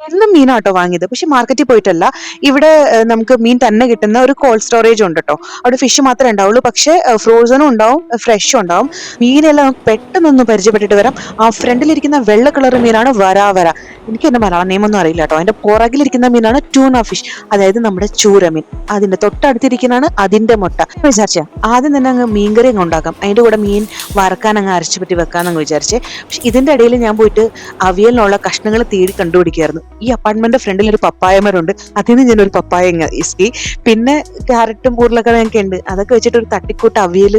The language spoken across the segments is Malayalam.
എന്നും മീനാട്ടോ വാങ്ങിയത്. പക്ഷെ മാർക്കറ്റിൽ പോയിട്ടല്ല. ഇവിടെ നമുക്ക് മീൻ തന്നെ കിട്ടുന്ന ഒരു കോൾഡ് സ്റ്റോറേജ് ഉണ്ട് ട്ടോ. അവിടെ ഫിഷ് മാത്രമേ ഉണ്ടാവുള്ളൂ. പക്ഷെ ഫ്രോസണും ഉണ്ടാവും, ഫ്രഷും ഉണ്ടാവും. മീനെല്ലാം നമുക്ക് പെട്ടെന്നൊന്ന് പരിചയപ്പെട്ടിട്ട് വരാം. ആ ഫ്രണ്ടിലിരിക്കുന്ന വെള്ള കളർ മീനാണ് വരാവര. എനിക്ക് എന്റെ മലയാളം നെയിമൊന്നും അറിയില്ല കേട്ടോ. അതിന്റെ പുറകിലിരിക്കുന്ന മീനാണ് ട്യൂണ ഫിഷ്, അതായത് നമ്മുടെ ചൂരമീൻ. അതിന്റെ തൊട്ടടുത്തിരിക്കുന്നതാണ് അതിന്റെ മുട്ട. വിചാരിച്ച ആദ്യം തന്നെ അങ്ങ് മീൻകറി അങ്ങ് ഉണ്ടാക്കാം, അതിന്റെ കൂടെ മീൻ വറക്കാൻ അങ്ങ് അരച്ചു പറ്റി വെക്കാന്നങ്ങ് വിചാരിച്ചേ. പക്ഷെ ഇതിന്റെ ഇടയിൽ ഞാൻ പോയിട്ട് അവിയലിനുള്ള കഷ്ണങ്ങൾ തേടി കണ്ടുപിടിക്കായിരുന്നു. ഈ അപ്പാർട്ട്മെന്റിന്റെ ഫ്രണ്ടിൽ ഒരു പപ്പായ മരമുണ്ട്, അതിൽ നിന്ന് ഞാൻ ഒരു പപ്പായ ഇസ്കി. പിന്നെ ക്യാരറ്റും ഉരുളക്കിഴങ്ങൊക്കെ ഉണ്ട്, അതൊക്കെ വെച്ചിട്ട് ഒരു തട്ടിക്കൂട്ട് അവിയൽ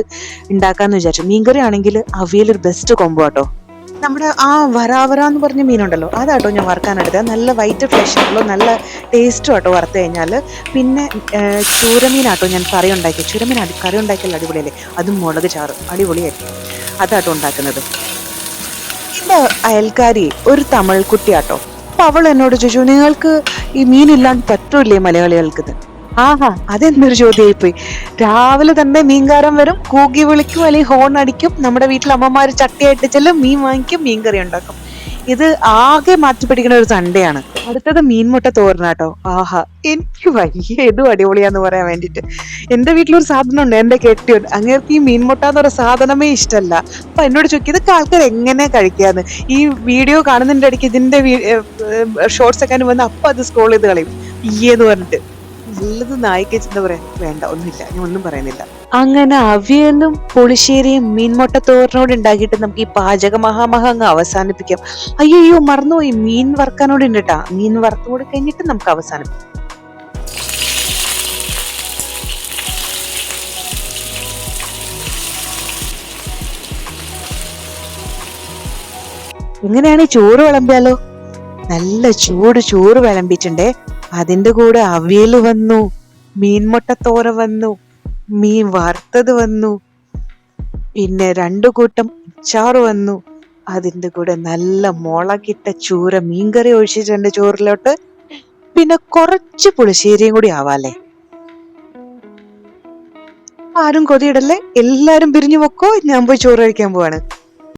ഉണ്ടാക്കാന്ന് വിചാരിച്ചു. മീൻകറി ആണെങ്കിൽ അവിയൽ ഒരു ബെസ്റ്റ് കോംബോ ആട്ടോ. നമ്മുടെ ആ വരാവര എന്ന് പറഞ്ഞ മീനുണ്ടല്ലോ, അതാട്ടോ ഞാൻ വറുക്കാനെടുത്തത്. നല്ല വൈറ്റ് ഫ്ലഷ് ആയിട്ടുള്ള നല്ല ടേസ്റ്റും ആട്ടോ വറുത്ത് കഴിഞ്ഞാൽ. പിന്നെ ചൂരമീനാട്ടോ ഞാൻ കറി ഉണ്ടാക്കി. ചൂരമീൻ കറി ഉണ്ടാക്കിയാൽ അടിപൊളിയല്ലേ, അതും മുളക് ചാറ് അടിപൊളിയായിരിക്കും. അതാട്ടോ ഉണ്ടാക്കുന്നത്. എന്റെ അയൽക്കാരി ഒരു തമിഴ് കുട്ടിയാട്ടോ. അപ്പൊ അവൾ എന്നോട് ചോദിച്ചു, നിങ്ങൾക്ക് ഈ മീനില്ലാണ്ട് പറ്റൂലേ മലയാളികൾക്ക്? ആഹാ, അതെന്തൊരു ചോദ്യമായി പോയി. രാവിലെ തന്നെ മീൻകാരൻ വരും, കൂകി വിളിക്കും അല്ലെങ്കിൽ ഹോൺ അടിക്കും. നമ്മുടെ വീട്ടിൽ അമ്മമാര് ചട്ടിയായിട്ട് ചെല്ലും, മീൻ വാങ്ങിക്കും, മീൻകറി ഉണ്ടാക്കും. ഇത് ആകെ മാറ്റിപ്പിടിക്കുന്ന ഒരു സൺഡേ ആണ്. അടുത്തത് മീൻമുട്ട തോരനാട്ടോ. ആഹാ, എനിക്ക് വയ്യ, ഇതും അടിപൊളിയാന്ന് പറയാൻ വേണ്ടിട്ട്. എന്റെ വീട്ടിലൊരു സാധനം ഉണ്ട്, എന്റെ കെട്ടിയോൻ. അങ്ങേർക്ക് ഈ മീൻമുട്ട എന്ന് പറയുന്ന സാധനമേ ഇഷ്ടമല്ല. അപ്പൊ എന്നോട് ചോദിക്കും, ഇതൊക്കെ ആൾക്കാർ എങ്ങനെ കഴിക്കാന്ന്. ഈ വീഡിയോ കാണുന്നതിന്റെ ഇടയ്ക്ക് ഇതിന്റെ ഷോർട്സ് ഒക്കെ വന്ന് അപ്പൊ അത് സ്ക്രോൾ ചെയ്ത് കളയും ഈയെന്ന് പറഞ്ഞിട്ട്. നല്ലത് നായിക എന്താ പറയാ, വേണ്ട ഒന്നുമില്ല, ഞാൻ ഒന്നും പറയുന്നില്ല. അങ്ങനെ അവിയലും പുളിശ്ശേരിയും മീൻമുട്ട തോരനോട് ഉണ്ടാക്കിയിട്ട് നമുക്ക് ഈ പാചക മഹാമഹ അങ്ങ് അവസാനിപ്പിക്കാം. അയ്യോ മറന്നുപോയി, മീൻ വറുക്കാനോട് ഉണ്ട് കേട്ടാ. മീൻ വറുത്തുകൂടി കഴിഞ്ഞിട്ട് നമുക്ക് അവസാനിപ്പിക്കാം. എങ്ങനെയാണ് ഈ ചോറ് വിളമ്പിയാലോ? നല്ല ചൂട് ചോറ് വിളമ്പിയിട്ടുണ്ടേ. അതിന്റെ കൂടെ അവിയൽ വന്നു, മീൻമുട്ട തോര വന്നു, മീൻ വറുത്തത് വന്നു, പിന്നെ 2 കൂട്ടം അച്ചാറ് വന്നു. അതിന്റെ കൂടെ നല്ല മുളകിട്ട ചൂര മീൻകറി ഒഴിച്ചിട്ടുണ്ട് ചോറിലോട്ട്. പിന്നെ കുറച്ച് പുളിശ്ശേരിയും കൂടി ആവാല്ലേ. ആരും കൊതിയിടല്ലേ, എല്ലാരും പിരിഞ്ഞു വെക്കോ, ഞാൻ പോയി ചോറ് കഴിക്കാൻ പോവാണ്.